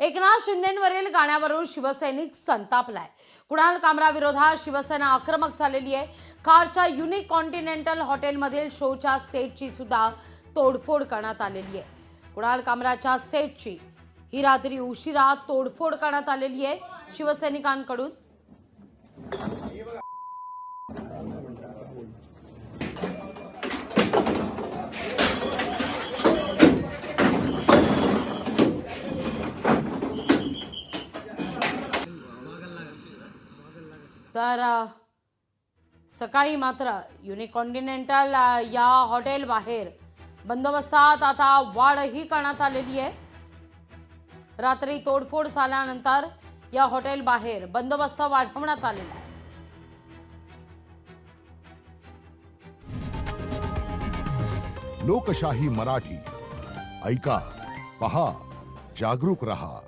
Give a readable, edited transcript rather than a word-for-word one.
एकनाथ शिंदेंवरील गाण्यावरून शिवसैनिक संतापलाय। कुणाल कामरा विरोधात शिवसेना आक्रमक झालेली आहे। कारच्या युनिक कॉन्टिनेंटल हॉटेलमधील शोच्या सेटची सुद्धा तोडफोड करण्यात आलेली आहे। कुणाल कामराच्या सेटची ही रात्री उशिरा तोडफोड करण्यात आलेली आहे शिवसैनिकांकडून। तर सकाळी मात्र युनिक कॉन्टिनेंटल या हॉटेल बाहेर बंदोबस्तात आता वाढही करण्यात आलेली आहे। रात्री तोडफोड झाल्यानंतर या हॉटेल बाहेर बंदोबस्त वाढवण्यात आलेला आहे। लोकशाही मराठी ऐका, पहा, जागरूक रहा।